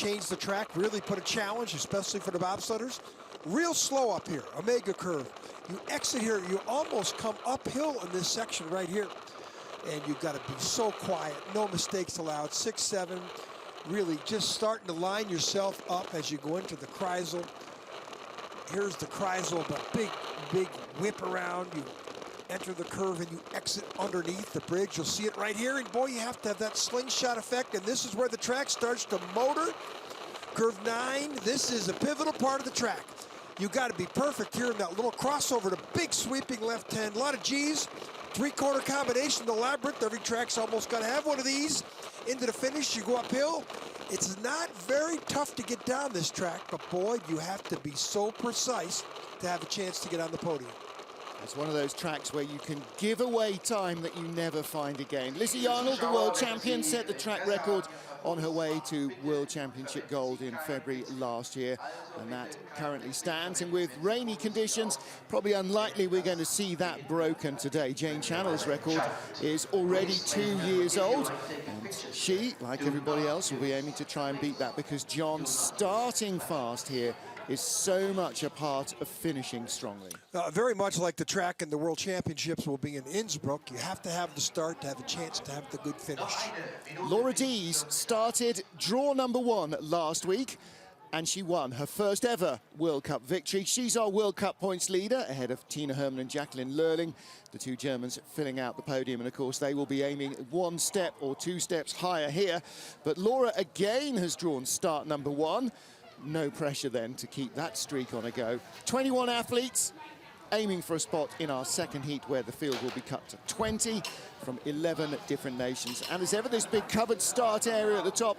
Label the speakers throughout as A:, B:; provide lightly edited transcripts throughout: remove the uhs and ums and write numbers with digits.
A: change the track, really put a challenge, especially for the bobsledders. Real slow up here, Omega curve. You exit here, you almost come uphill in this section right here. And you've got to be so quiet, no mistakes allowed. 6, 7, really just starting to line yourself up as you go into the Kreisel. Here's the Kreisel, the big whip around. You enter the curve and you exit underneath the bridge. You'll see it right here, and boy, you have to have that slingshot effect, and this is where the track starts to motor. Curve 9, this is a pivotal part of the track. You got to be perfect here in that little crossover, the big sweeping left hand, a lot of G's, 3/4 combination, the labyrinth. Every track's almost got to have one of these. Into the finish, you go uphill. It's not very tough to get down this track, but boy, you have to be so precise to have a chance to get on the podium.
B: It's one of those tracks where you can give away time that you never find again. Lizzie Arnold, the world champion, set the track record on her way to World Championship gold in February last year, and that currently stands. And with rainy conditions, probably unlikely we're going to see that broken today. Jane Channel's record is already 2 years old, and she, like everybody else, will be aiming to try and beat that, because John starting fast here is so much a part of finishing strongly.
A: Very much like the track in the World Championships will be in Innsbruck. You have to have the start to have a chance to have the good finish.
B: Laura Dees started draw number 1 last week, and she won her first ever World Cup victory. She's our World Cup points leader, ahead of Tina Hermann and Jacqueline Lurling, the two Germans filling out the podium. And of course, they will be aiming 1 step or 2 steps higher here. But Laura again has drawn start number 1. No pressure then to keep that streak on a go. 21 athletes aiming for a spot in our second heat, where the field will be cut to 20 from 11 different nations. And as ever, this big covered start area at the top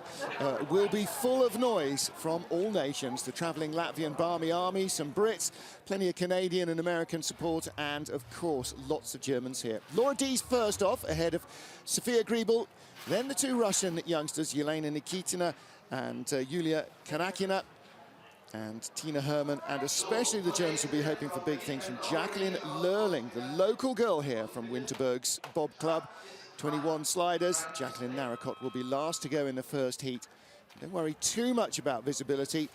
B: will be full of noise from all nations. The travelling Latvian Barmy Army, some Brits, plenty of Canadian and American support, and of course, lots of Germans here. Laura Dees first off, ahead of Sofia Griebel, then the 2 Russian youngsters, Yelena Nikitina and Yulia Karakina, and Tina Hermann, and especially the Germans will be hoping for big things from Jacqueline Lurling, the local girl here from Winterberg's Bob Club. 21 sliders. Jacqueline Narracott will be last to go in the first heat. Don't worry too much about visibility.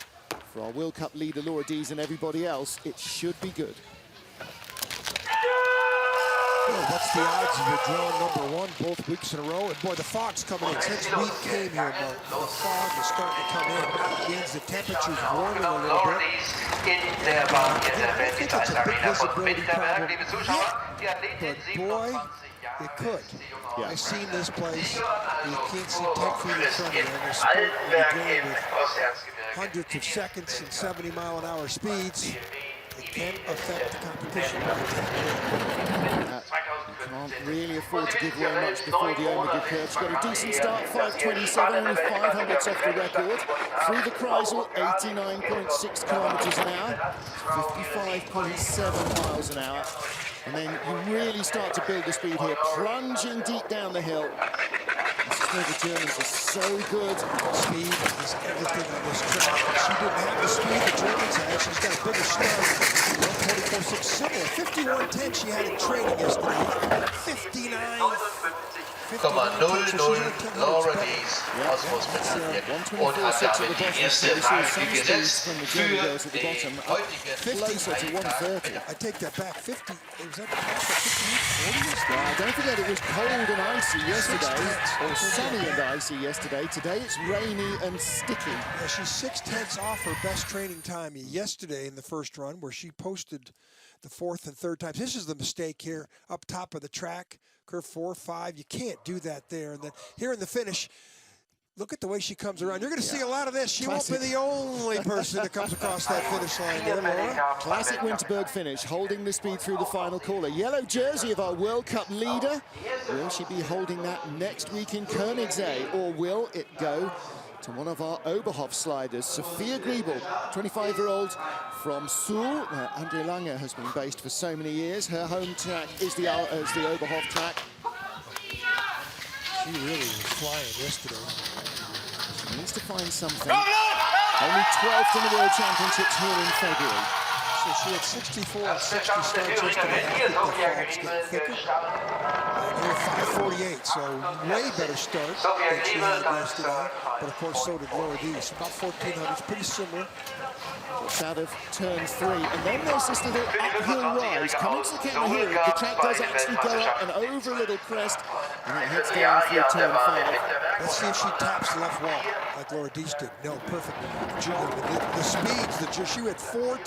B: For our World Cup leader Laura Dees and everybody else, it should be good.
A: Well, what's the odds of you drawing number 1 both weeks in a row? And boy, the fog's coming in. Since we came here, Mo, the fog is starting to come in. It means the temperature's warming a little bit. I think it's a big visibility problem yet, but boy, it could. Yeah. I've seen this place. You can't see 10 feet in front of you, and there's going with hundreds of seconds and 70-mile-an-hour speeds. It can affect the competition.
B: Can't really afford to give away much before the Omega curve. She's got a decent start, 5:27, only 500ths off the record. Through the Kreisel, 89.6 kilometers an hour, 55.7 miles an hour. And then you really start to build the speed here, plunging deep down the hill. This is where the Germans are so good.
A: Speed is everything on this track. She didn't have the speed the Germans had. She's got a bigger start. 1:24.6, similar. 51.10 she had in training yesterday. 59.
C: 0,00 Laura Dees auswärtsbezahlt und hat damit die erste Frage gesetzt für den heutigen
B: Closer to 130.
A: I take that back. 50. Was that 58, 40?
B: Yeah, don't forget it was cold and icy yesterday, or sunny and icy yesterday. Today it's rainy and sticky.
A: Yeah, she's 6/10 off her best training time yesterday in the first run, where she posted the 4th and 3rd times. This is the mistake here, up top of the track, curve 4, 5. You can't do that there. And then here in the finish, look at the way she comes around. You're going to see a lot of this. She won't be the only person that comes across that finish line there, Laura.
B: Classic Winterberg finish, holding the speed through the final corner. Yellow jersey of our World Cup leader. Will she be holding that next week in Koenigsegg, or will it go to one of our Oberhof sliders, Sofia Griebel, 25-year-old from Suhl, where Andre Lange has been based for so many years. Her home track is the Oberhof track.
A: She really was flying yesterday.
B: She needs to find something. Only 12th in the World Championships here in February.
A: She So she had 64 and 60 starts yesterday. I think the fog's getting thicker. And here 5:48, so way better start than she had yesterday. But of course, so did Laura Dees. About 1,400, pretty similar.
B: It's out of turn 3, and then there's this little uphill rise coming to the camera here. The track does actually go up and over a little crest, and it heads down through turn 5.
A: Let's see if she taps the left wall like Laura Dees did. No, perfect. The speeds, she had 4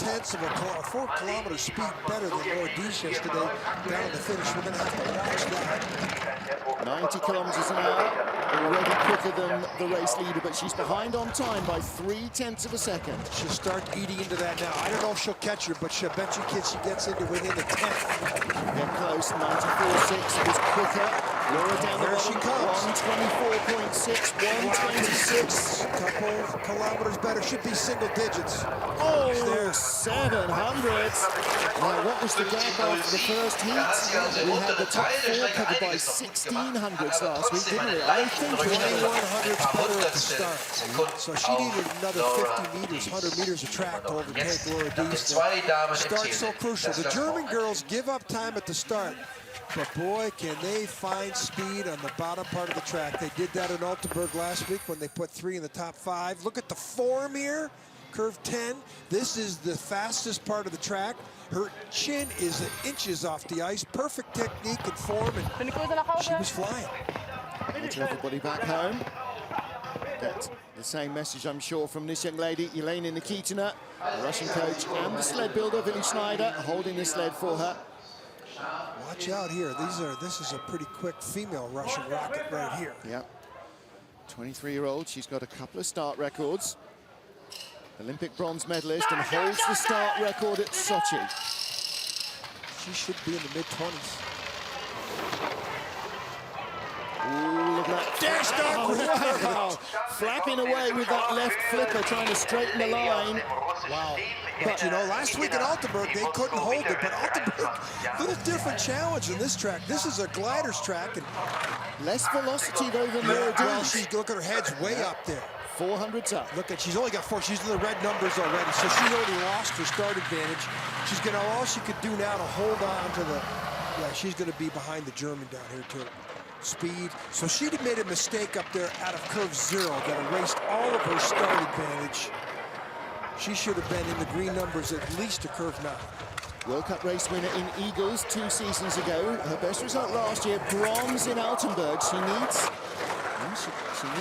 A: kilometers speed better than Laura Dees yesterday down the finish. We're going to have to watch that.
B: 90 kilometers an hour, already quicker than the race leader, but she's behind on time by 0.3 of a second.
A: She'll start eating into that now. I don't know if she'll catch her, but she'll bet you kids she gets into within the 10th.
B: Get close, 94.6 was quicker. Laura down
A: there
B: the
A: she
B: bottom,
A: comes.
B: 124.6, 126.
A: Couple kilometers better, should be single digits.
B: Oh,
A: there.
B: 700s. Now, what was the gap after the first heat? We had the top 4 covered by 1600s last week, didn't we? I think
A: 2100s better at the start. So she needed another 50 meters, 100 meters of track to overtake Laura Dees. Start's so crucial. The German girls give up time at the start. But boy, can they find speed on the bottom part of the track. They did that in Altenburg last week when they put 3 in the top 5. Look at the form here, curve 10. This is the fastest part of the track. Her chin is inches off the ice. Perfect technique and form, and she was flying.
B: To everybody back home. Get the same message, I'm sure, from this young lady, Elena Nikitina, the Russian coach, and the sled builder, Willi Schneider, holding the sled for her.
A: Watch out here. This is a pretty quick female Russian rocket right here.
B: Yeah. 23-year-old. She's got a couple of start records. Olympic bronze medalist and holds the start record at Sochi.
A: She should be in the mid-20s.
B: Ooh, look at that.
A: Dashed up!
B: Wow. Flapping away with that left flipper, trying to straighten the line.
A: Wow. But, you know, last week at Altenburg, they couldn't hold it. But Altenburg, a little different challenge in this track. This is a glider's track. And
B: less velocity, though, than Laura Dees.
A: Look at her head's way up there.
B: 400's up.
A: Look at, she's only got 4. She's in the red numbers already. So she already lost her start advantage. She's going to, all she could do now to hold on to the, yeah, she's going to be behind the German down here, too. Speed. So she'd made a mistake up there out of curve 0 that erased all of her start advantage. She should have been in the green numbers at least to curve 9.
B: World Cup race winner in Eagles 2 seasons ago. Her best result last year, bronze in Altenburg. She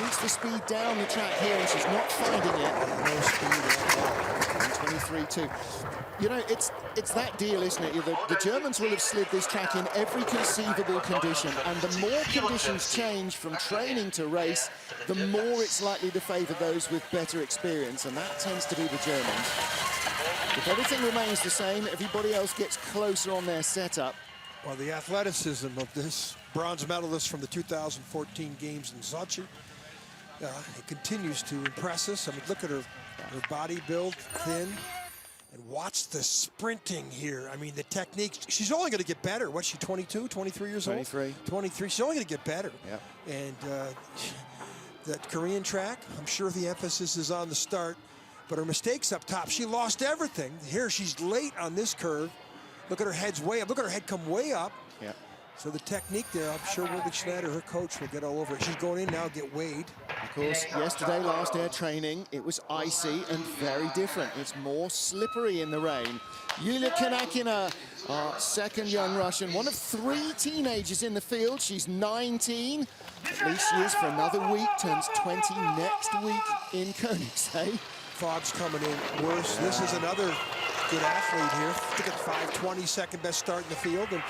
B: needs the speed down the track here, and she's not finding it.
A: No speed at all.
B: 23.2. You know, it's that deal, isn't it? The Germans will have slid this track in every conceivable condition, and the more conditions change from training to race, the more it's likely to favour those with better experience, and that tends to be the Germans. If everything remains the same, everybody else gets closer on their setup.
A: Well, the athleticism of this bronze medalist from the 2014 games in Sochi, it continues to impress us. I mean, look at her body build, thin. And watch the sprinting here. I mean, the technique. She's only going to get better. What's she, 22, 23 years old? 23. She's only going to get better.
B: Yeah.
A: And that Korean track, I'm sure the emphasis is on the start. But her mistakes up top, she lost everything. Here, she's late on this curve. Look at her head's way up. Look at her head come way up.
B: Yeah.
A: So the technique there, I'm sure Willi Schneider, her coach, will get all over it. She's going in now, get weighed.
B: Of course, yesterday, last air training, it was icy and very different. It's more slippery in the rain. Yulia Kanakina, our second young Russian, one of 3 teenagers in the field. She's 19. At least she is for another week, turns 20 next week in Koenigsegg.
A: Fog's coming in worse. Yeah. This is another good athlete here. Look at 5:20, second best start in the field. And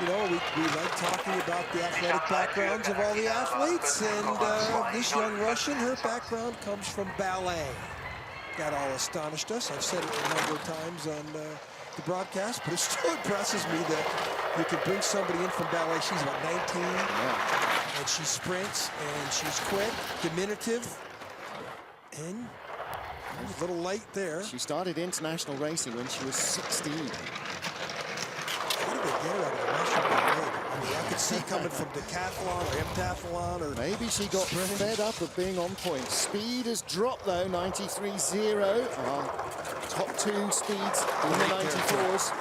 A: you know, we like talking about the athletic backgrounds of all the athletes, and this young Russian, her background comes from ballet. That all astonished us. I've said it a number of times on the broadcast, but it still impresses me that you can bring somebody in from ballet. She's about 19, and she sprints, and she's quick, diminutive, and a little light there.
B: She started international racing when she was 16.
A: How did they get her out of the Russian ballet? I mean, I could see coming from decathlon or heptathlon or...
B: Maybe she got fed up of being on point. Speed has dropped, though, 93.0. Top two speeds in the 94s.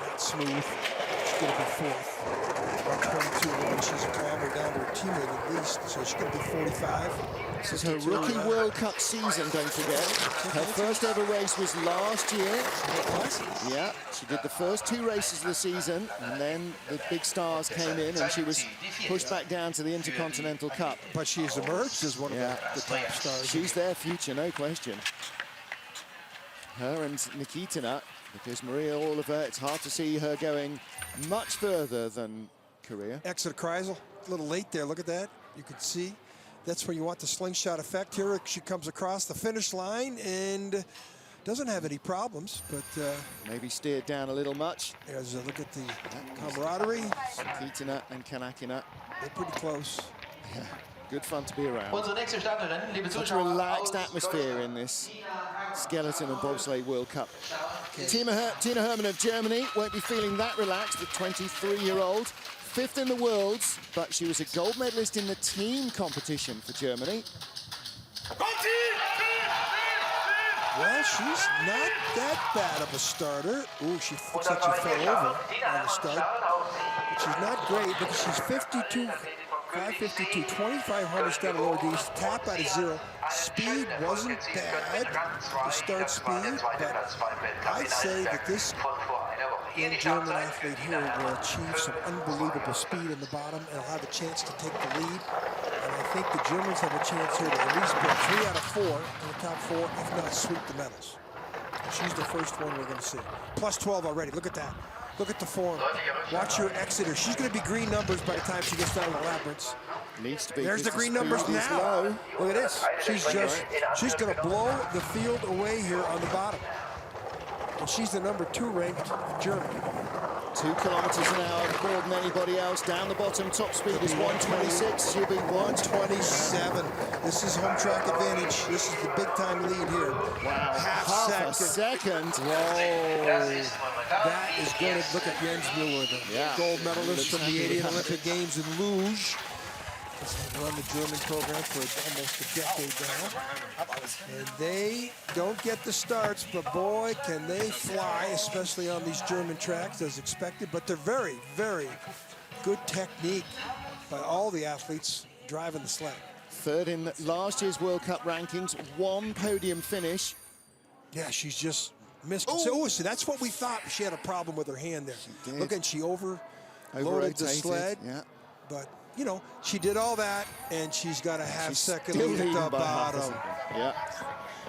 A: Not smooth. She's going to be fourth. 122, she's a kilometer down to her teammate at least, so she's going to be 45.
B: This is her rookie World Cup season, don't forget. Her first ever race was last year. Yeah, she did the first two races of the season, and then the big stars came in, and she was pushed back down to the Intercontinental Cup.
A: But she's emerged as one of the top stars.
B: She's their future, no question. Her and Nikitina, because Maria Oliver, it's hard to see her going much further than Korea.
A: Exit Kreisel, a little late there, look at that. You can see. That's where you want the slingshot effect. Here she comes across the finish line and doesn't have any problems, but...
B: maybe steered down a little much.
A: There's a look at the camaraderie.
B: Nikitina and Kanakina.
A: They're pretty close.
B: Yeah, good fun to be around.
C: Such
B: Such a relaxed atmosphere in this skeleton and bobsleigh World Cup. Tina Hermann of Germany won't be feeling that relaxed, the 23-year-old. Fifth in the Worlds, but she was a gold medalist in the team competition for Germany.
A: Well, she's not that bad of a starter. Ooh, she looks like she fell over on the start. But she's not great because she's 52, 552, 2,500 start lower D's, tap out of zero. Speed wasn't bad, the start speed, but I'd say that this young German athlete here will achieve some unbelievable speed in the bottom and will have a chance to take the lead. And I think the Germans have a chance here to at least put 3 out of 4 in the top 4, if not sweep the medals. She's the first one we're going to see. Plus 12 already. Look at that. Look at the form. Watch her exit her. She's going to be green numbers by the time she gets down to the labyrinths.
B: Needs to be.
A: There's the green numbers now. Look at this. She's going to blow the field away here on the bottom. And she's the number 2 ranked German.
B: 2 kilometers an hour more than anybody else. Down the bottom, top speed is 126. She'll be 127.
A: This is home track advantage. This is the big time lead here.
B: Wow, half a second.
A: Whoa. That is good. Look at Jens Mueller, the gold medalist from the 80 Olympic Games in Luge. They've run the German program for almost a decade now. And they don't get the starts, but boy, can they fly, especially on these German tracks as expected. But they're very, very good technique by all the athletes driving the sled.
B: Third in last year's World Cup rankings, 1 podium finish.
A: Yeah, she's just missed. Oh, so that's what we thought. She had a problem with her hand there. Look, and she overloaded the sled.
B: Yeah.
A: But you know, she did all that, and she's got a half-second lead at the bottom.
B: Yeah.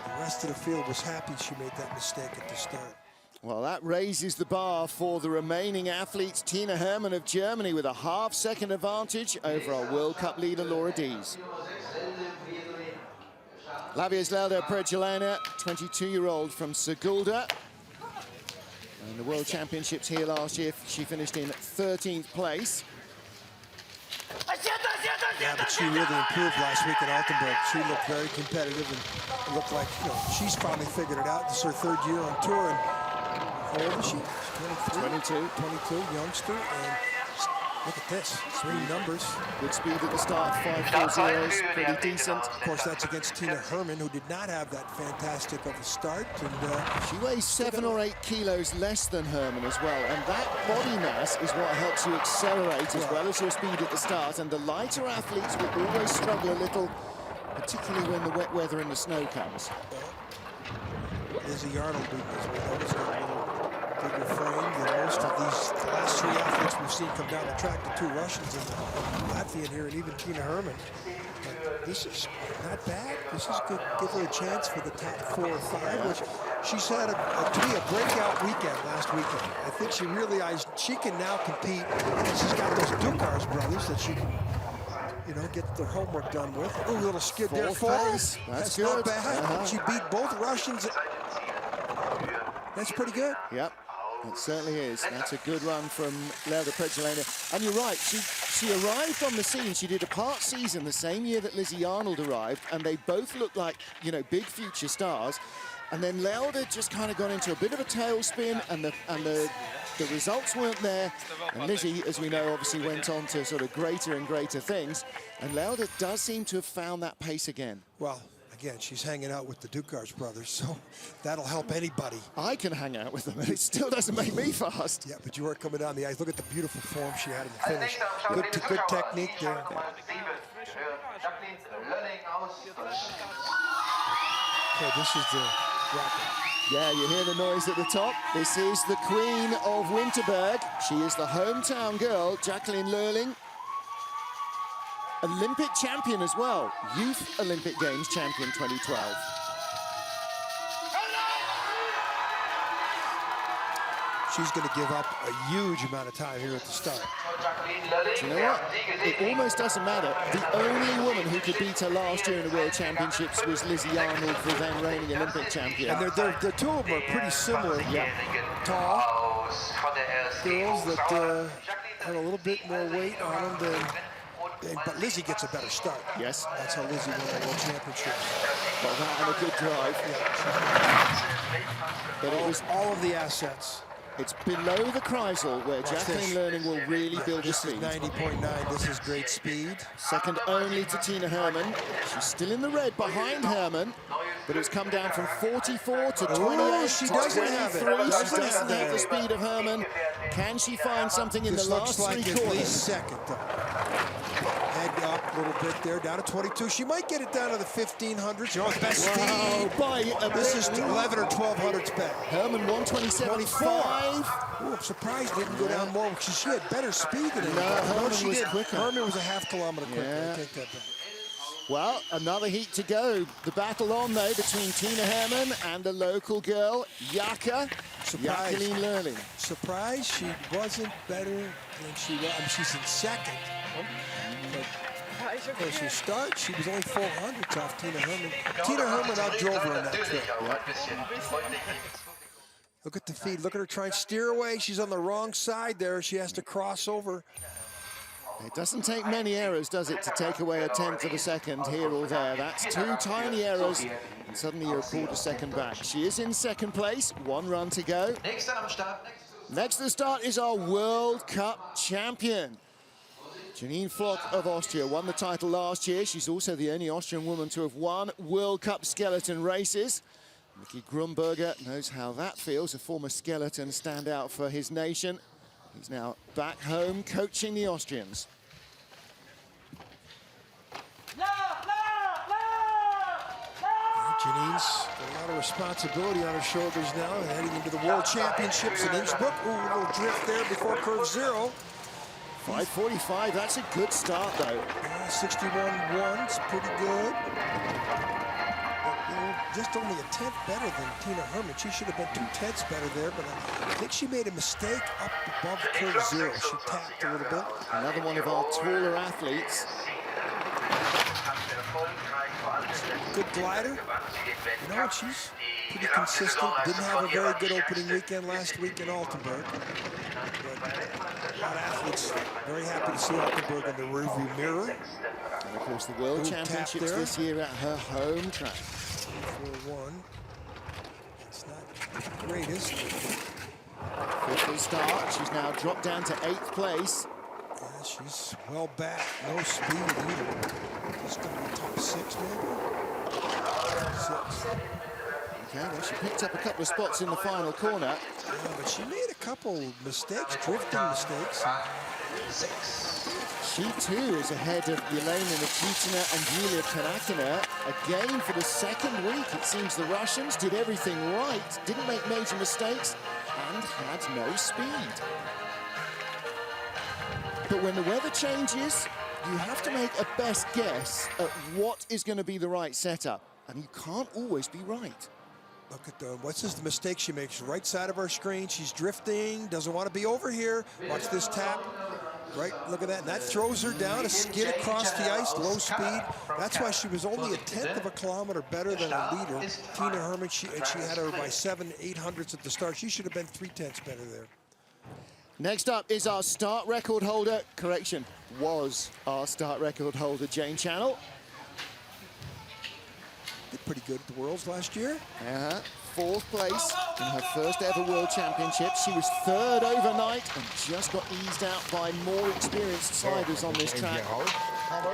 A: The rest of the field was happy she made that mistake at the start.
B: Well, that raises the bar for the remaining athletes. Tina Hermann of Germany with a half-second advantage over our World Cup leader, Laura Dees. Lavieslelda Pregelena, 22-year-old from Sigulda. In the World Championships here last year, she finished in 13th place.
A: Yeah, but she really improved last week at Altenburg. She looked very competitive and looked like, you know, she's finally figured it out. This is her 3rd year on tour. And how old is she? 23? 22, youngster. And look at this, 3 numbers.
B: Good speed at the start, 5.40, pretty decent.
A: Of course, that's against Tina Hermann, who did not have that fantastic of a start. And
B: she weighs 7 or 8 kilos less than Hermann as well, and that body mass is what helps you accelerate as well as your speed at the start. And the lighter athletes will always struggle a little, particularly when the wet weather and the snow comes.
A: Lizzie Arnold, as we noticed, got a little bigger frame than most of these last 3 athletes we've seen come down the track, the 2 Russians and the Latvian here, and even Tina Hermann. But this is not bad. This is good. Give her a chance for the top 4 or 5, which she's had to be a breakout weekend last weekend. I think she realized she can now compete. She's got those Dukars brothers that she can, you know, get their homework done with. Ooh, little skid there.
B: 4th. That's good.
A: Not bad. She beat both Russians. That's pretty good.
B: Yep. It certainly is. That's a good run from Lerda Pregelena. And you're right, she arrived on the scene. She did a part season the same year that Lizzie Arnold arrived, and they both looked like, you know, big future stars. And then Lerda just kind of got into a bit of a tailspin, and the the results weren't there. And Lizzie, as we know, obviously went on to sort of greater and greater things. And Lauda does seem to have found that pace again.
A: Well, again, she's hanging out with the Dukars brothers, so that'll help anybody.
B: I can hang out with them, and it still doesn't make me fast.
A: Yeah, but you weren't coming down the ice. Look at the beautiful form she had in the finish. Good technique there. Okay, this is the rocket.
B: Yeah, you hear the noise at the top. This is the Queen of Winterberg. She is the hometown girl, Jacqueline Lurling. Olympic champion as well. Youth Olympic Games champion 2012.
A: She's going to give up a huge amount of time here at the start.
B: Do you know what? It almost doesn't matter. The only woman who could beat her last year in the World Championships was Lizzie Arnold, the then reigning Olympic champion.
A: And the two of them are pretty similar.
B: Yeah.
A: Tall girls that have a little bit more weight on them than... But Lizzie gets a better start.
B: Yes.
A: That's how Lizzie won the World Championship.
B: Well, that and a good drive.
A: Yeah. But it was all of the assets.
B: It's below the Kreisel where Jacqueline Lurling will really build her speed.
A: 90.9, this is great speed.
B: Second only to Tina Hermann. She's still in the red behind Hermann, but it's come down from 44 to 28
A: she
B: to
A: doesn't
B: 23.
A: have it.
B: She doesn't have the speed of Hermann. Can she find something in
A: This
B: the last
A: looks like
B: three
A: at
B: quarters?
A: least second, though. Head up a little bit there, down to 22. She might get it down to the 1500s. You know, best speed.
B: By
A: This is 11 or 1200s back.
B: Hermann 127.5.
A: Oh, I'm surprised it didn't go down more because she had better speed than
B: No,
A: anybody.
B: Hermann
A: she
B: was
A: did.
B: quicker.
A: Hermann was a half kilometer quicker.
B: Yeah.
A: I take that back.
B: Well, another heat to go. The battle on, though, between Tina Hermann and the local girl, Jacqueline Lurling.
A: Surprised she wasn't better than she was. I mean, she's in second. But when she started, she was only 400s off Tina Hermann. Tina Hermann outdrove her on that trip. Look at the feed. Look at her try and steer away. She's on the wrong side there. She has to cross over.
B: It doesn't take many errors, does it, to take away a tenth of a second here or there. That's two tiny errors, and suddenly you're a quarter second back. She is in second place, one run to go. Next to the start is our World Cup champion. Janine Flock of Austria won the title last year. She's also the only Austrian woman to have won World Cup skeleton races. Mickey Grumberger knows how that feels, a former skeleton standout for his nation. He's now back home coaching the Austrians.
A: Janine's got a lot of responsibility on her shoulders now, heading into the World Championships in Innsbruck. Ooh, a little drift there before curve zero.
B: 5:45, that's a good start, though.
A: 61.1, it's pretty good. Just only a tenth better than Tina Hermann. She should have been 2/10 better there, but I think she made a mistake up above curve zero. She tapped a little bit.
B: Another one of our taller athletes.
A: Good glider. You know, she's pretty consistent. Didn't have a very good opening weekend last week in Altenburg. But a lot of athletes very happy to see Altenburg in the rearview mirror.
B: And of course, the World Championships this year at her home track.
A: 4-1. It's not the greatest.
B: Fifth start. She's now dropped down to 8th place.
A: Yeah, she's well back. No speed either. Just going to be top 6, maybe? 6.
B: Okay, well, she picked up a couple of spots in the final corner.
A: Yeah, but she made a couple mistakes, drifting mistakes.
C: 6.
B: She, too, is ahead of Yelena Nikitina and Yulia Tanakina. Again, for the second week, it seems the Russians did everything right, didn't make major mistakes, and had no speed. But when the weather changes, you have to make a best guess at what is going to be the right setup, and you can't always be right.
A: Look at what's this, the mistake she makes? Right side of our screen, she's drifting, doesn't want to be over here. Watch this tap. Right, look at that. And that throws her down, a skid across the ice, low speed. That's why she was only a tenth of a kilometer better than her leader, Tina Hermann. She had her by 7/800ths at the start. She should have been 3/10 better there.
B: Next up is our start record holder. Correction, was our start record holder, Jane Channel.
A: Did pretty good at the Worlds last year.
B: 4th place in her first ever World Championship. She was 3rd overnight and just got eased out by more experienced sliders on this track.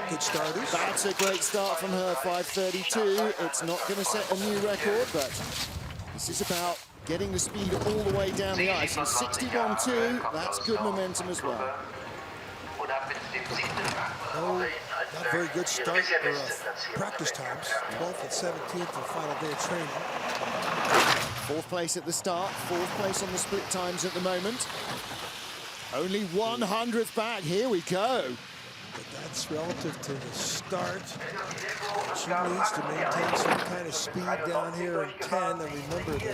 A: Good starters.
B: That's a great start from her, 5:32. It's not going to set a new record, but this is about getting the speed all the way down the ice. And 61.2, that's good momentum as well.
A: Oh, not very good start or practice times. 12th and 17th for final day of training.
B: 4th place at the start, 4th place on the split times at the moment. Only 100th back, here we go.
A: But that's relative to the start. She needs to maintain some kind of speed down here in 10. And remember, the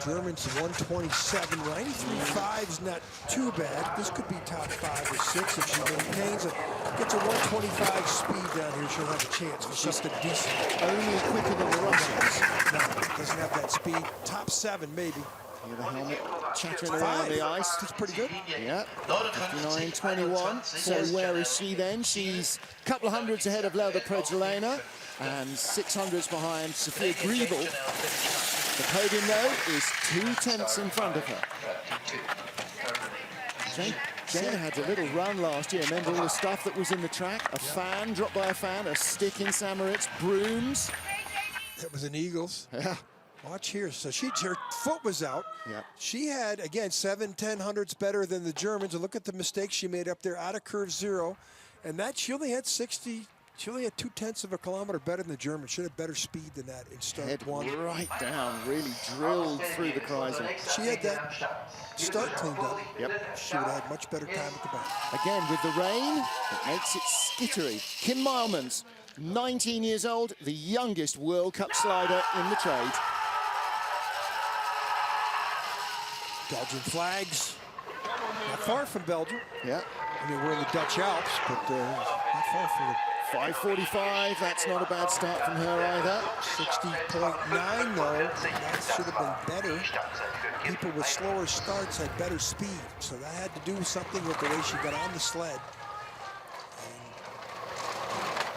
A: Germans 127, 93.5 is not too bad. This could be top 5 or 6 if she maintains it. Gets a 125 speed down here, she'll have a chance for something decent.
B: Only quicker than the Russians.
A: No, doesn't have that speed. Top 7 maybe.
B: Here the helmet chattering around the ice.
A: That's pretty good.
B: Yeah, 59.21. So where is she then? She's a couple of hundreds ahead of Lelda Predzelena and 600s behind Sophia Griebel. The podium, though, is 2/10 in front of her. Jane had a little run last year. Remember all the stuff that was in the track? A fan, dropped by a fan, a stick in Samaritz, brooms.
A: That was an Eagles.
B: Yeah.
A: Watch here. So her foot was out.
B: Yeah.
A: She had, again, 7/10 hundredths better than the Germans. And look at the mistakes she made up there out of curve 0. And that she only had 60. She only had 0.2 of a kilometer better than the Germans. She had better speed than that in start
B: Head
A: 1.
B: right down, really drilled through the Kreisel.
A: She had that start cleaned up.
B: Yep.
A: She would have had much better time at the back.
B: Again, with the rain, it makes it skittery. Kim Meilmans, 19 years old, the youngest World Cup slider in the trade.
A: Belgian flags. Not far from Belgium.
B: Yeah.
A: I mean, we're in the Dutch Alps, but not far from the
B: 5:45, that's not a bad start from her either.
A: 60.9 though. That should have been better. People with slower starts had better speed, so that had to do something with the way she got on the sled.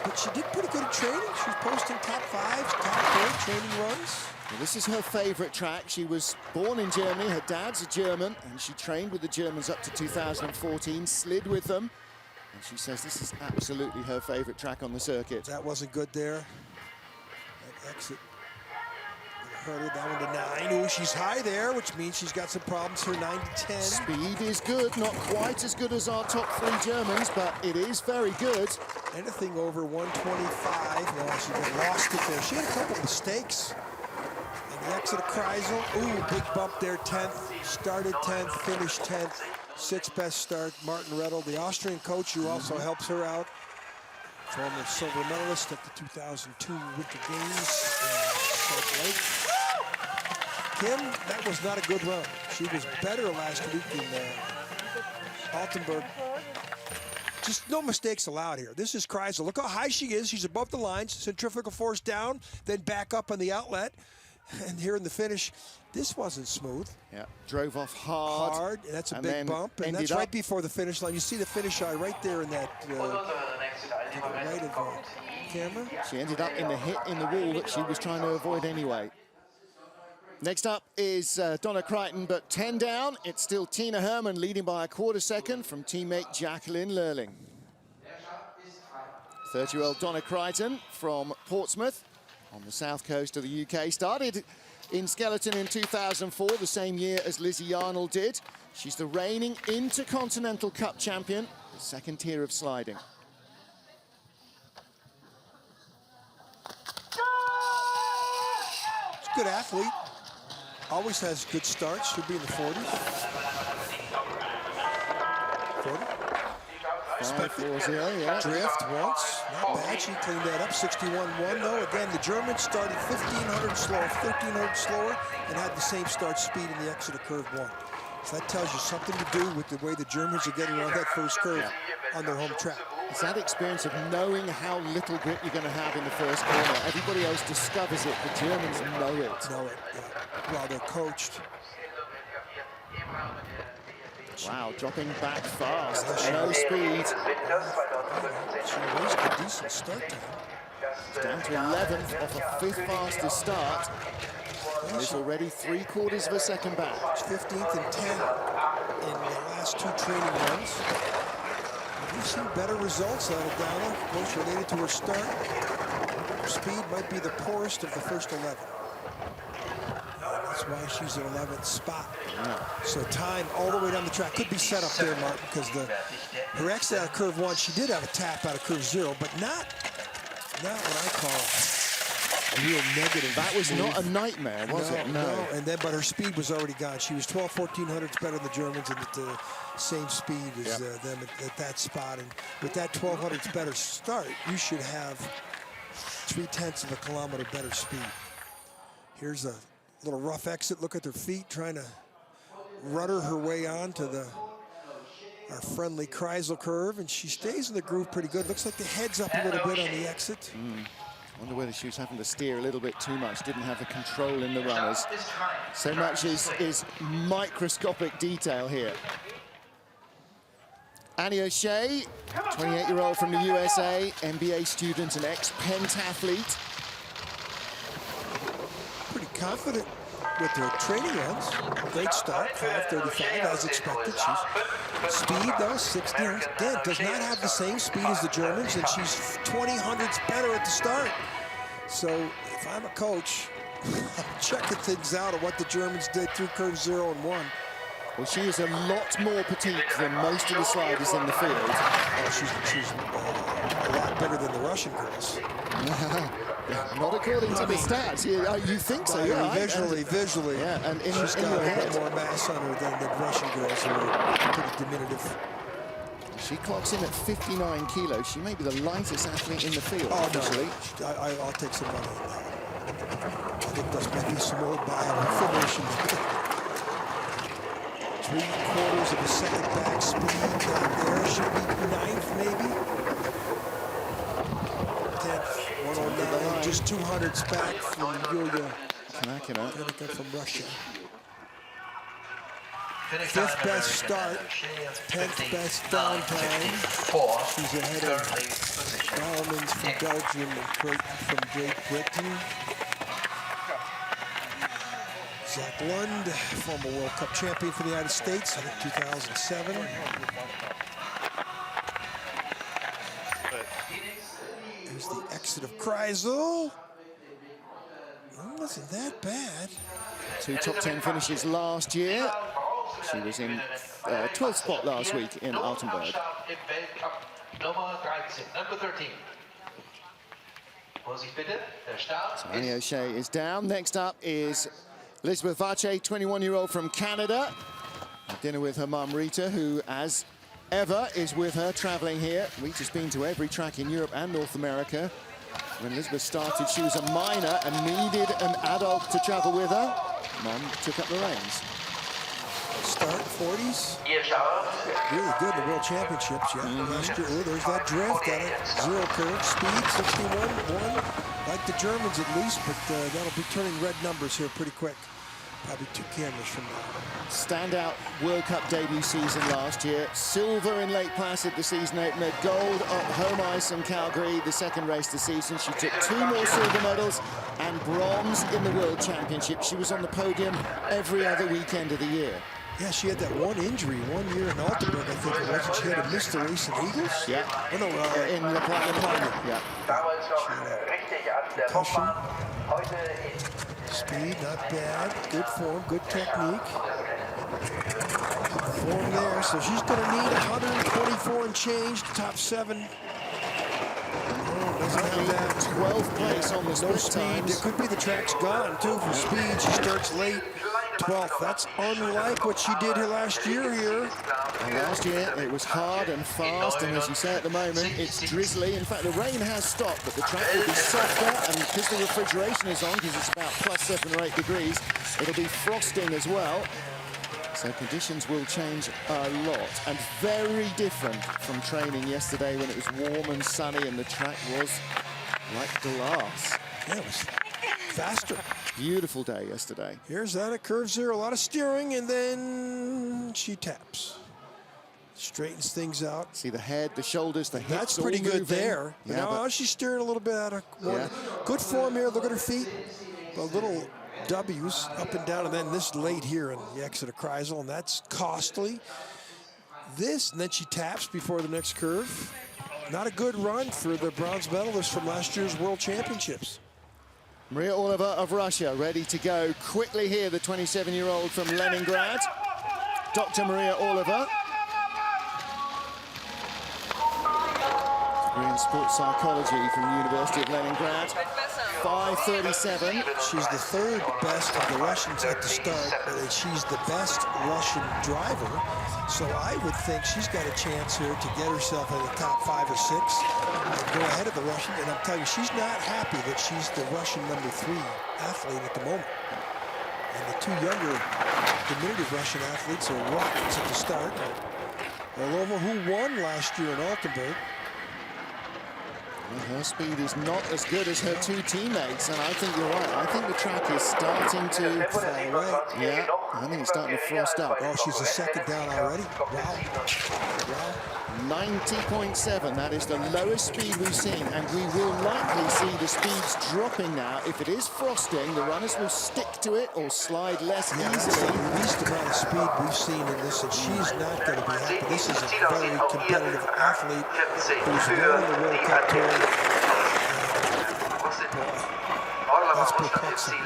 A: But she did pretty good at training. She was posting top 5s, top 4 training runs.
B: Well, this is her favorite track. She was born in Germany, her dad's a German, and she trained with the Germans up to 2014, slid with them. And she says this is absolutely her favorite track on the circuit.
A: That wasn't good there. That exit hurt her down to 9. Ooh, she's high there, which means she's got some problems here, 9 to 10.
B: Speed is good, not quite as good as our top 3 Germans, but it is very good.
A: Anything over 125, well, she lost it there. She had a couple mistakes. And the exit of Kreisel, ooh, big bump there, 10th. Started 10th, finished 10th. 6th best start, Martin Rettel, the Austrian coach who also helps her out. Former silver medalist at the 2002 Winter Games in Salt Lake. Kim, that was not a good run. She was better last week in Altenburg. Just no mistakes allowed here. This is Kreisel. Look how high she is. She's above the lines. Centrifugal force down, then back up on the outlet. And here in the finish, this wasn't smooth.
B: Yeah, drove off hard.
A: That's a big bump. And that's right before the finish line. You see the finish line right there in that right of the camera.
B: She ended up in the hit in the wall that she was trying to avoid anyway. Next up is Donna Crichton, but 10 down. It's still Tina Hermann leading by a quarter second from teammate Jacqueline Lurling. 30-year-old Donna Crichton from Portsmouth on the south coast of the UK. Started in skeleton in 2004, the same year as Lizzie Arnold did. She's the reigning Intercontinental Cup champion, the second tier of sliding.
A: She's a good athlete. Always has good starts. Should be in the 40s. 40.
B: 5-4-0, yeah.
A: Drift once. Not bad. She cleaned that up. 61.1 though. Again, the Germans started 1,500 slower, 1,300 slower, and had the same start speed in the exit of curve 1. So that tells you something to do with the way the Germans are getting around that first curve on their home track.
B: It's that experience of knowing how little grip you're going to have in the first corner. Everybody else discovers it. The Germans know it.
A: Know it, yeah. Well, they're coached.
B: Wow, dropping back fast. No speed.
A: She raised a decent start time.
B: Down to 11th off a 5th fastest start. And is already 3/4 of a second back.
A: It's 15th and 10 in the last 2 training runs. We've seen better results out of Donna, both related to her start. Her speed might be the poorest of the first 11. And that's why she's in 11th spot. So time all the way down the track could be set up there, Martin, because her exit out of curve 1, she did have a tap out of curve 0, but not what I call a real negative.
B: That was not a nightmare, was it?
A: No. And then, but her speed was already gone. She was 1400s better than the Germans and at the same speed as them at that spot. And with that 1200s better start, you should have 0.3 of a kilometer better speed. Here's a little rough exit. Look at their feet, trying to rudder her way on to our friendly Kreisel curve, and she stays in the groove pretty good. Looks like the head's up a little bit on the exit.
B: Wonder whether she was having to steer a little bit too much, didn't have the control in the runners. So much is microscopic detail here. Annie O'Shea, 28-year-old from the USA, MBA student and ex-pentathlete.
A: Pretty confident with her training runs. Great start, 5:35 as expected. She's speed though, 60. Again, does not have the same speed as the Germans, and she's 20 hundredths better at the start. So if I'm a coach, I'm checking things out of what the Germans did through curve 0 and 1.
B: Well, she is a lot more petite than most of the sliders in the field.
A: Oh, she's a lot better than the Russian girls.
B: Not according to the stats. You think so,
A: yeah.
B: Right?
A: Visually.
B: Yeah, and
A: she's got a bit more mass on her than the Russian girls, who are pretty diminutive.
B: She clocks in at 59 kilos. She may be the lightest athlete in the field, actually.
A: No. I'll take some money on that. I think there's maybe some old bioinformation. 3/4 of a second back speed down there. Should be 9th, maybe. 10th, 109, just 200s back from Yulia Kanakina from Russia. 5th best start, 10th best down time. She's ahead of Bouwmans from Belgium and Creighton from Great Britain. Zach Lund, former World Cup champion for the United States, I think 2007. Here's the exit of Kreisel. Wasn't that bad.
B: 2 top 10 finishes last year. She was in 12th spot last week in Altenburg. So Annie O'Shea is down. Next up is Elizabeth Vache, 21-year-old from Canada. Had dinner with her mum, Rita, who, as ever, is with her traveling here. Rita's been to every track in Europe and North America. When Elizabeth started, she was a minor and needed an adult to travel with her. Mum took up the reins.
A: Start 40s. Really good in the World Championships, last year. Oh, there's that drift at it. 0 curve, speed, 61.1. Like the Germans at least, but that'll be turning red numbers here pretty quick. Probably 2 cameras from now.
B: Standout World Cup debut season last year. Silver in Lake Placid, the season opener. Gold at home ice in Calgary, the second race of the season. She took 2 more silver medals and bronze in the World Championship. She was on the podium every other weekend of the year.
A: Yeah, she had that one injury 1 year in Altenburg, I think it was. She had to miss the race in Eagles.
B: Yeah.
A: Oh, no,
B: in La Plagne. Yeah.
A: Concussion. Speed, not bad. Good form, good technique. Form there, so she's going to need 124 and change, top 7. Doesn't have that.
B: 12th place on the
A: no speed.
B: times.
A: It could be the track's gone, too, for speed. She starts late. 12th. That's unlike what she did here last year here.
B: And last year it was hard and fast, and as you say at the moment, it's drizzly. In fact, the rain has stopped, but the track will be softer, and because the refrigeration is on, because it's about +7 or 8 degrees, it'll be frosting as well. So conditions will change a lot, and very different from training yesterday when it was warm and sunny and the track was like glass.
A: Yeah, it was faster.
B: Beautiful day yesterday.
A: Here's that at curve 0, a lot of steering, and then she taps. Straightens things out.
B: See the head, the shoulders, the hips.
A: That's pretty good
B: moving
A: there.
B: Yeah,
A: now she's steering a little bit out of one.
B: Yeah.
A: Good form here. Look at her feet. A little W's up and down, and then this late here in the exit of Kreisel, and that's costly. This, and then she taps before the next curve. Not a good run for the bronze medalist from last year's World Championships.
B: Maria Oliver of Russia ready to go quickly here, the 27-year-old from Leningrad. Dr. Maria Oliver. Degree in sports psychology from the University of Leningrad. 5:37.
A: She's the third best of the Russians at the start, but she's the best Russian driver. So I would think she's got a chance here to get herself in the top 5 or 6 and go ahead of the Russian. And I'm telling you, she's not happy that she's the Russian #3 athlete at the moment. And the two younger, diminutive Russian athletes are rockets at the start. Orlova, who won last year in Altenburg.
B: Well, her speed is not as good as her two teammates, and I think you're right. I think the track is starting to fall away. Yeah, I think it's starting to frost up.
A: Oh, she's a second down already? Wow. Wow.
B: 90.7, that is the lowest speed we've seen, and we will likely see the speeds dropping now. If it is frosting, the runners will stick to it or slide less easily.
A: That's the least amount of speed we've seen in this, and she's not going to be happy. This is a very competitive athlete who's won the World Cup Tour. That's perplexing.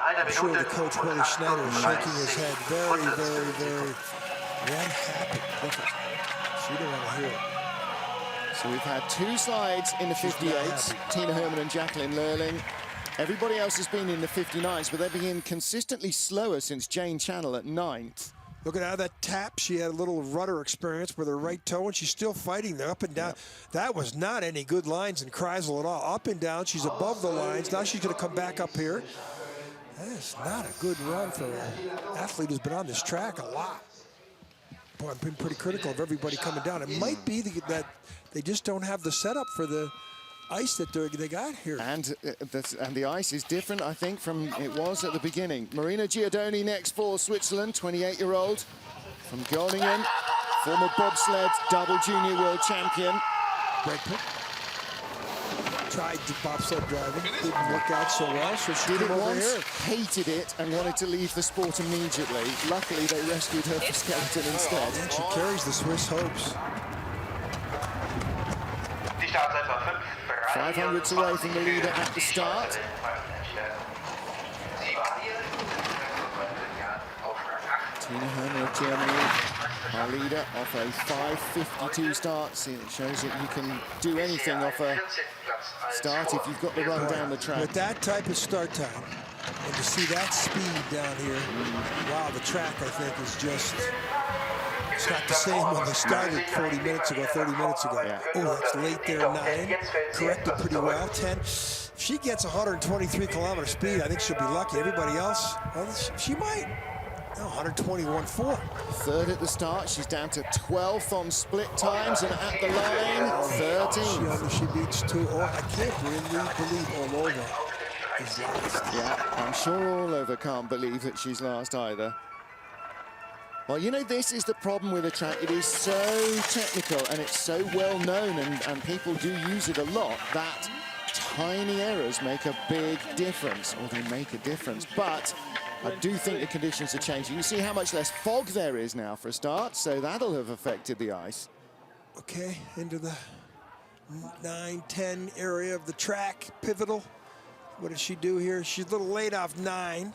A: I'm sure the coach, Willie Schneider, is shaking his head very, very, very unhappy. Look at she don't want to hear it.
B: So we've had two slides in the 58s, Tina Hermann and Jacqueline Lurling. Everybody else has been in the 59s, but they've been consistently slower since Jane Channel at 9th.
A: Look at how that tap. She had a little rudder experience with her right toe, and she's still fighting there up and down. Yep. That was not any good lines in Kreisel at all. Up and down, she's above the lines. Now she's going to come back up here. That is not a good run for an athlete who's been on this track a lot. Boy, I've been pretty critical of everybody coming down. It might be that they just don't have the setup for the ice that they got here.
B: And the ice is different, I think, from it was at the beginning. Marina Giordoni next for Switzerland, 28-year-old from Groningen, former bobsled double junior world champion.
A: Great pick. Tried bobsled driving, didn't work out so well, so she
B: did it
A: over
B: once,
A: here.
B: hated it, and wanted to leave the sport immediately. Luckily, they rescued her for skeleton instead.
A: And she carries the Swiss hopes.
B: 500s away from the leader at the start. Tina Hermann of Germany, our leader, off a 5:52 start. See, it shows that you can do anything off a start if you've got the run down the track.
A: With that type of start time, and to see that speed down here, wow, the track, I think, is just... It's not the same when they started 40 minutes ago, 30 minutes ago.
B: Yeah.
A: Oh, that's late there, 9. Corrected pretty well, 10. If she gets 123 kilometer speed, I think she'll be lucky. Everybody else, well, she might. No, 121.4.
B: Third at the start. She's down to 12th on split times, and at the line, 13th.
A: She beats 2. Oh, I can't really believe Orlova is last.
B: Yeah, I'm sure Orlova can't believe that she's last either. Well, you know, this is the problem with the track. It is so technical and it's so well known, and people do use it a lot, that tiny errors make a big difference, or they make a difference. But I do think the conditions are changing. You see how much less fog there is now for a start, so that'll have affected the ice.
A: Okay, into the 9-10 area of the track, pivotal. What did she do here? She's a little late off 9.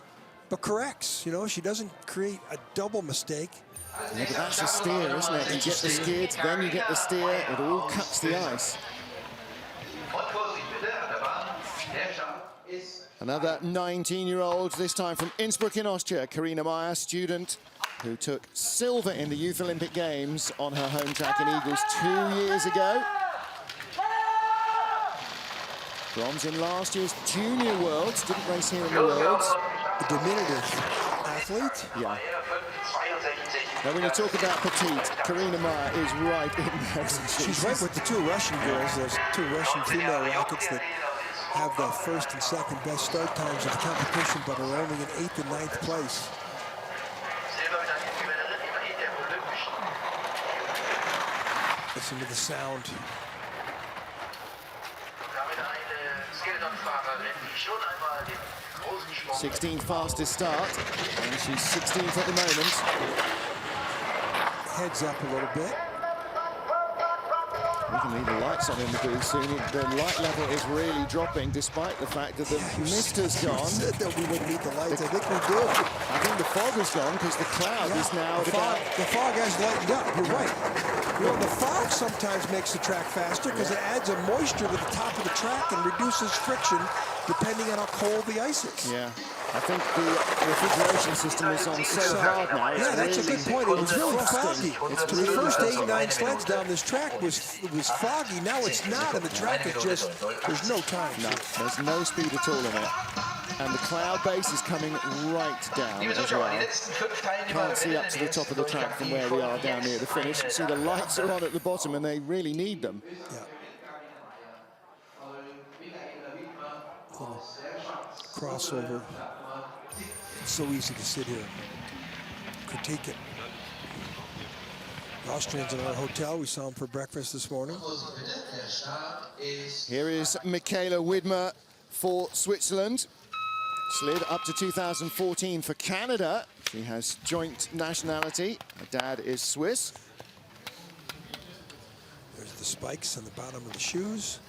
A: But corrects, you know, she doesn't create a double mistake.
B: Yeah, but that's a steer, isn't it? You get the skid, then you get the steer, it all cuts the ice. Another 19-year-old, this time from Innsbruck in Austria, Karina Meyer, student who took silver in the Youth Olympic Games on her home track in Eagles 2 years ago. Bronze in last year's Junior Worlds, didn't race here in the Worlds.
A: A diminutive athlete.
B: Yeah. Now, when you talk about petite, Karina Meyer is right in there.
A: She's right with the two Russian girls, those two Russian female rockets that have the first and second best start times of the competition, but are only in 8th and 9th place. Listen to the sound.
B: 16th fastest start, and she's 16th at the moment.
A: Heads up a little bit.
B: We can leave the lights on in the booth soon. The light level is really dropping, despite the fact that the mist has gone.
A: You said that we wouldn't need the lights. I think we do.
B: I think the fog has gone because the cloud is now
A: the fog has lightened up. You're right. You know, the fog sometimes makes the track faster because it adds a moisture to the top of the track and reduces friction depending on how cold the ice is.
B: Yeah. I think the refrigeration system is on so hard now.
A: Yeah, that's a good point. It was really foggy.
B: It's
A: The first 8, 9 sleds down this track was foggy. Now it's not, and the track is just, there's no time.
B: No, there's no speed at all in it. And the cloud base is coming right down as well. Can't see up to the top of the track from where we are down near the finish. See, the lights are on at the bottom, and they really need them.
A: Yeah. Crossover. It's so easy to sit here and critique it. The Austrians in our hotel. We saw them for breakfast this morning.
B: Here is Michaela Widmer for Switzerland. Slid up to 2014 for Canada. She has joint nationality. Her dad is Swiss.
A: There's the spikes on the bottom of the shoes.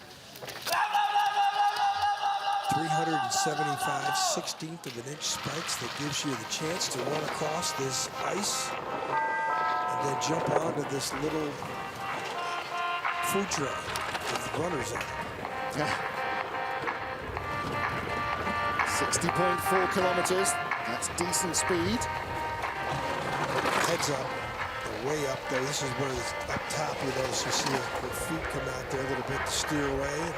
A: 375 16th of an inch spikes that gives you the chance to run across this ice and then jump onto this little food tray with runners on it.
B: 60.4 kilometers. That's decent speed.
A: Heads up. They're way up there. This is where it's up top. You notice you see her feet come out there a little bit to steer away.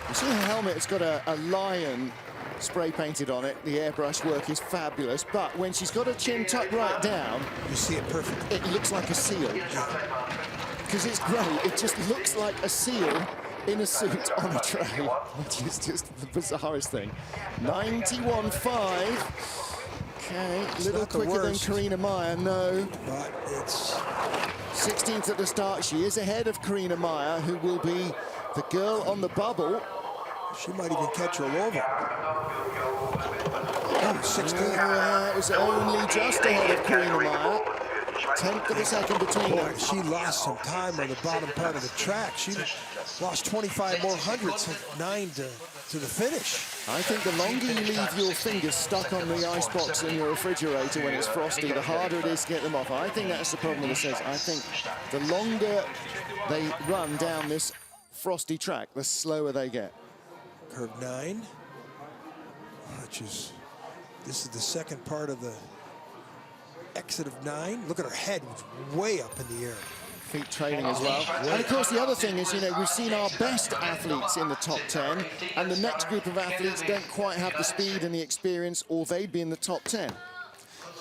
B: You see her helmet, it's got a lion spray painted on it. The airbrush work is fabulous, but when she's got her chin tucked right down,
A: you see it perfectly.
B: It looks like a seal. Because it's great. It just looks like a seal in a suit on a tray, which is just the bizarrest thing. 91.5. Okay, a little quicker than Karina Meyer, no.
A: But it's
B: 16th at the start. She is ahead of Karina Meyer, who will be the girl on the bubble.
A: She might even catch her over. Oh, 16.
B: It was only just ahead of Karina Meyer. 10th of a second between them.
A: She lost some time on the bottom part of the track. She lost 25 more hundredths, 9 to the finish.
B: I think the longer you leave your fingers stuck on the icebox in your refrigerator when it's frosty, the harder it is to get them off. I think that's the problem with this. I think the longer they run down this frosty track, the slower they get.
A: Curve 9, which is, this is the second part of the exit of 9. Look at her head, it's way up in the air.
B: Feet trailing as well. And of course the other thing is, you know, we've seen our best athletes in the top 10, and the next group of athletes don't quite have the speed and the experience, or they'd be in the top 10.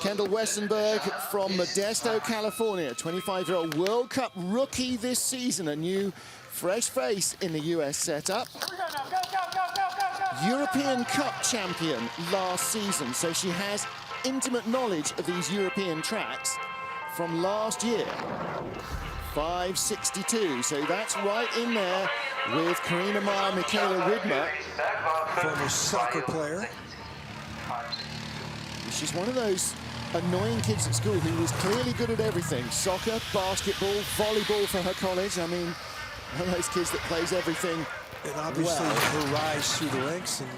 B: Kendall Westenberg from Modesto, California, 25-year-old World Cup rookie this season, a new fresh face in the US setup. European Cup champion last season, so she has intimate knowledge of these European tracks from last year. 5.62, so that's right in there with Karina Meyer, Michaela Widmer.
A: Former soccer player.
B: She's one of those annoying kids at school who was clearly good at everything. Soccer, basketball, volleyball for her college. I mean, one of those kids that plays everything.
A: And obviously
B: well.
A: her rise through the ranks and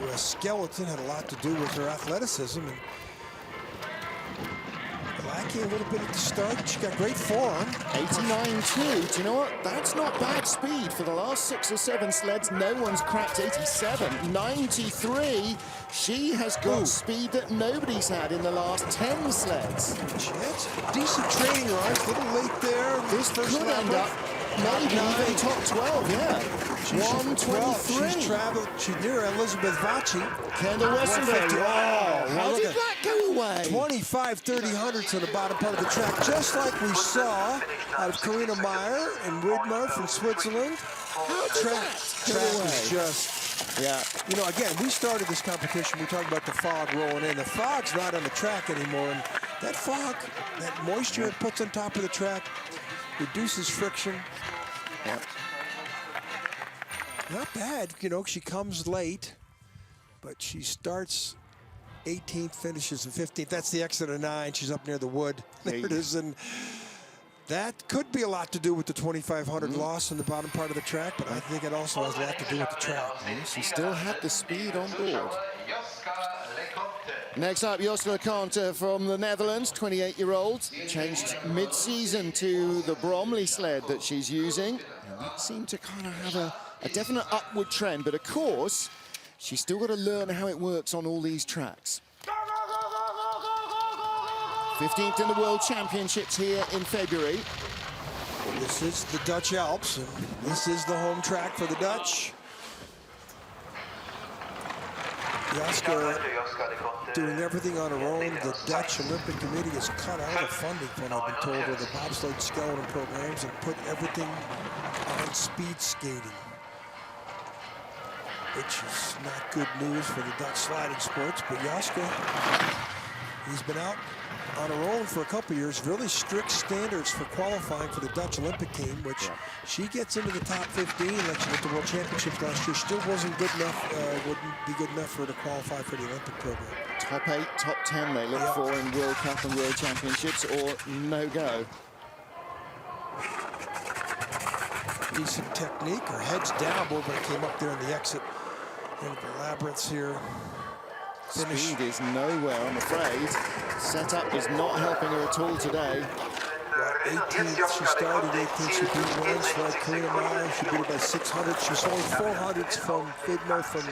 A: US skeleton had a lot to do with her athleticism. And lacking a little bit at the start. She got great form.
B: 89.2. Do you know what? That's not bad speed for the last 6 or 7 sleds. No one's cracked 87. 93. She has got speed that nobody's had in the last 10 sleds.
A: She has decent training runs. A little late there.
B: This could end up maybe even top 12, yeah. 123.
A: She's traveled. She's near Elizabeth Vachi.
B: Kendall Westenberg. Oh, how did that go away?
A: 25 30 hundredths on the bottom part of the track, just like we saw out of Karina Meyer and Widmer from Switzerland.
B: How did that go
A: Track
B: away?
A: is just,
B: yeah.
A: you know, again, we started this competition, we talked about the fog rolling in. The fog's not on the track anymore, and that fog, that moisture it puts on top of the track, reduces friction.
B: Yep.
A: Not bad, you know, she comes late. but she starts 18th, finishes in 15th. That's the exit of 9. She's up near the wood. There it is, and that could be a lot to do with the 2,500 loss in the bottom part of the track, but I think it also has a lot to do with the track.
B: She still had the speed on board. Next up, Joske Leconte from the Netherlands, 28-year-old. Changed mid-season to the Bromley sled that she's using. And that seemed to kind of have a definite upward trend, but of course, she's still got to learn how it works on all these tracks. 15th in the World Championships here in February.
A: This is the Dutch Alps, and this is the home track for the Dutch. Joske doing everything on her own. The Dutch Olympic Committee has cut all the funding from, I've been told, with the bobsleigh skeleton programs and put everything on speed skating, which is not good news for the Dutch sliding sports. But Joske, he's been out on her own for a couple years. Really strict standards for qualifying for the Dutch Olympic team, which she gets into the top 15 like she went to World Championships last year. Still wasn't good enough, wouldn't be good enough for her to qualify for the Olympic program.
B: Top 8, top 10 they look for in World Cup and World Championships, or no go.
A: Decent technique. Her head's down, but when it came up there in the exit into the labyrinths here.
B: Speed is nowhere, I'm afraid. Setup is not helping her at all today.
A: 18th, she started 18th. She beat Wales like Karina Meyer. She beat her by 600. She's only 400s from Vidmo from.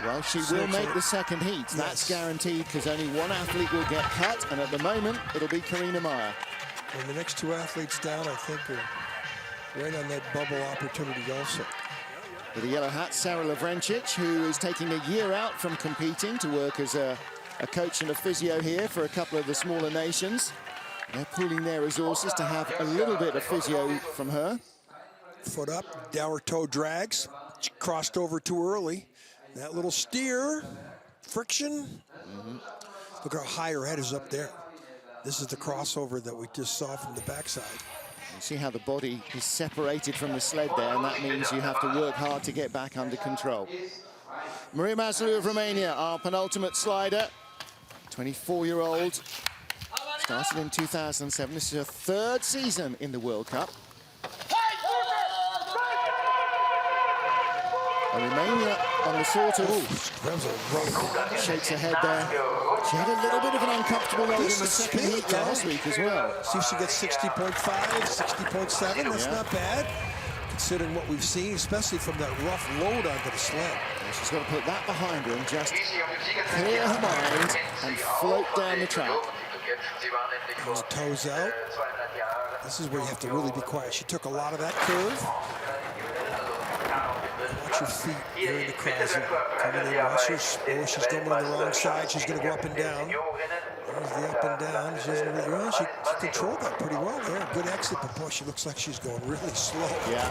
B: Well, she will make the second heat. That's guaranteed, because only one athlete will get cut, and at the moment, it'll be Karina Meyer.
A: And the next 2 athletes down, I think, are right on that bubble opportunity also.
B: With the yellow hat, Sarah Lavrencic, who is taking a year out from competing to work as a coach and a physio here for a couple of the smaller nations. They're pooling their resources to have a little bit of physio from her.
A: Foot up, downward toe drags. She crossed over too early. That little steer, friction. Look how high her head is up there. This is the crossover that we just saw from the backside.
B: You see how the body is separated from the sled there, and that means you have to work hard to get back under control. Maria Mazlu of Romania, our penultimate slider, 24-year-old, started in 2007. This is her 3rd season in the World Cup. And Romania on the sort of shakes her head there. She had a little bit of an uncomfortable load in the second heat last week as well.
A: See if she gets 60.5, 60.7. That's not bad, considering what we've seen, especially from that rough load onto the sled.
B: And she's got to put that behind her and just clear her mind and float down the track.
A: Those toes out. This is where you have to really be quiet. She took a lot of that curve. Watch her feet here in the crowd. Coming in, watch her. Oh, she's going on the wrong side. She's going to go up and down. There's the up and down. She doesn't really, well, she controlled that pretty well there. Good exit, but boy, she looks like she's going really slow.
B: Yeah.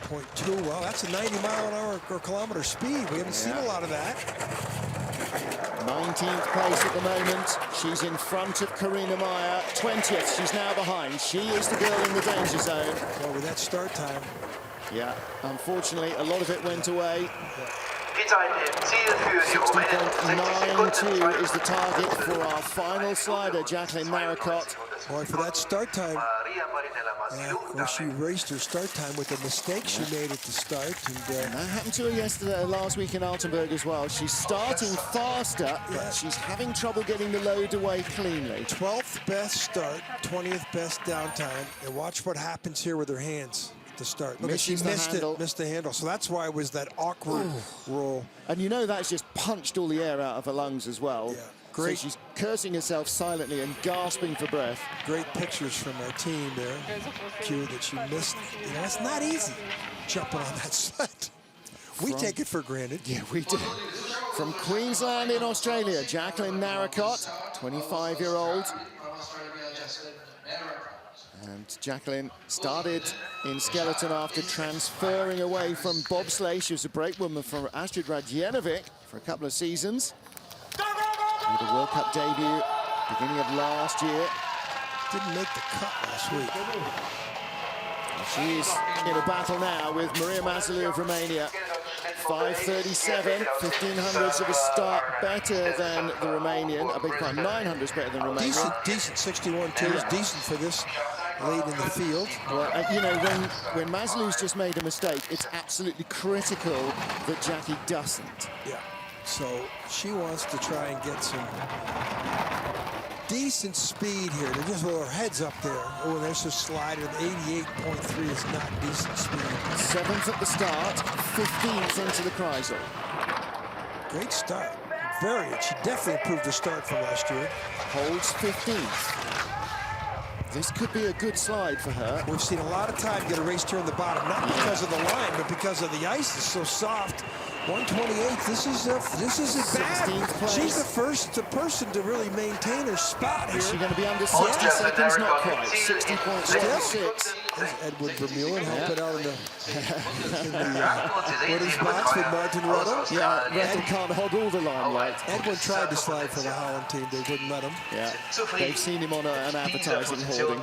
A: 90.2. Well, that's a 90 mile an hour or kilometer speed. We haven't seen a lot of that.
B: 19th place at the moment. She's in front of Karina Meyer. 20th, she's now behind. She is the girl in the danger zone.
A: Well, with that start time.
B: Yeah, unfortunately, a lot of it went away. 60.92 is the target for our final slider, Jacqueline Maricot.
A: Boy, for that start time, well, she raced her start time with a mistake she made at the start. And
B: that happened to her last week in Altenburg as well. She's starting faster, but she's having trouble getting the load away cleanly.
A: 12th best start, 20th best downtime. And watch what happens here with her hands to start. Look, she missed the handle. So that's why it was that awkward roll.
B: And you know that's just punched all the air out of her lungs as well.
A: Yeah. Great.
B: So she's cursing herself silently and gasping for breath.
A: Great pictures from our team there. Cue that she missed. You know, it's not easy jumping on that sled. We take it for granted.
B: Yeah, we do. From Queensland in Australia, Jacqueline Narracott, 25-year-old. And Jacqueline started in skeleton after transferring away from bobsleigh. She was a brakewoman for Astrid Radjenovic for a couple of seasons. With a World Cup debut beginning of last year.
A: Didn't make the cut last week.
B: She's in a battle now with Maria Mazlu of Romania. 5:37, 1500s of a start better than the Romanian. I beg your pardon, 900s better than Romanian.
A: Decent 61.2 is decent for this late in the field.
B: Well, you know, when Maslou's just made a mistake, it's absolutely critical that Jackie doesn't.
A: Yeah, so she wants to try and get some decent speed here. They're just with her heads up there. Oh, there's a slider. 88.3 is not decent speed.
B: 7th at the start, 15th into the Kreisel.
A: Great start. She definitely improved the start from last year.
B: Holds 15th. This could be a good slide for her.
A: We've seen a lot of time get erased here in the bottom, not because of the line, but because of the ice is so soft. 128. This is it bad.
B: 16th place.
A: She's the first person to really maintain her spot here.
B: Is she going to be under 60 seconds? Not quite. 60.16.
A: There's Edwin Vermeulen helping out in the winning spots with Martin Ruddle.
B: Yeah, Ruddle can't hog all the limelight.
A: Edwin tried to slide for the Holland team. They wouldn't let him.
B: Yeah, they've seen him on an advertising hoarding.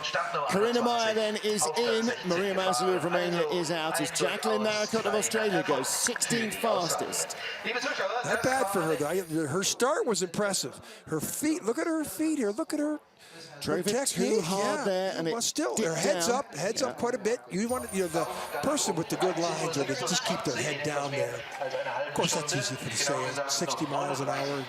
B: Karina Meyer then is in. Maria Mazalou of Romania is out as Jacqueline Narracott of Australia goes 16th fastest.
A: Not bad for her, though. Her start was impressive. Her feet, look at her feet here. Look at her.
B: Drove it too hard there, and
A: well, still, her heads up quite a bit. You want the person with the good lines, or they just keep their head down there. Of course, that's easy for to say. 60 miles an hour,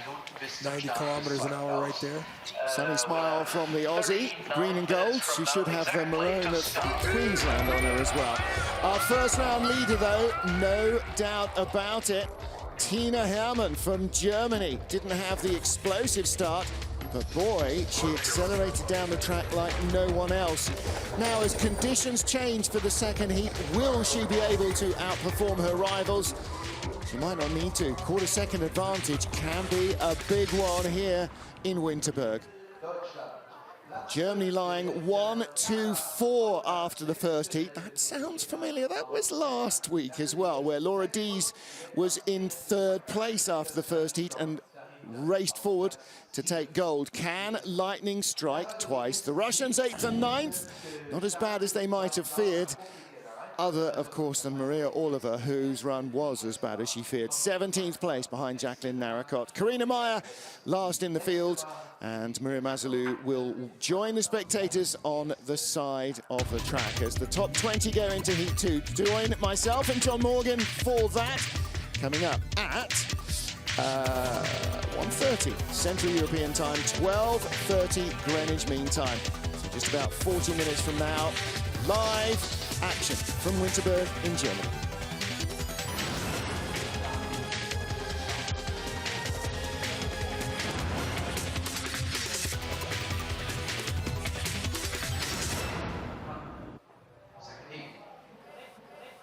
A: 90 kilometers an hour, right there.
B: Sunny smile from the Aussie, green and gold. She should have the maroon of Queensland on her as well. Our first round leader, though, no doubt about it. Tina Hermann from Germany didn't have the explosive start. But boy, she accelerated down the track like no one else. Now, as conditions change for the second heat, will she be able to outperform her rivals? She might not need to. Quarter-second advantage can be a big one here in Winterberg. Germany lying 1-2-4 after the first heat. That sounds familiar. That was last week as well, where Laura Dees was in 3rd place after the first heat and raced forward to take gold. Can lightning strike twice? The Russians 8th and 9th, not as bad as they might have feared. Other, of course, than Maria Oliver, whose run was as bad as she feared. 17th place behind Jacqueline Narracott. Karina Meyer last in the field, and Maria Mazalou will join the spectators on the side of the track as the top 20 go into Heat 2. Join myself and John Morgan for that, coming up at 1:30 Central European Time, 12:30 Greenwich Mean Time. So just about 40 minutes from now, live action from Winterberg in Germany.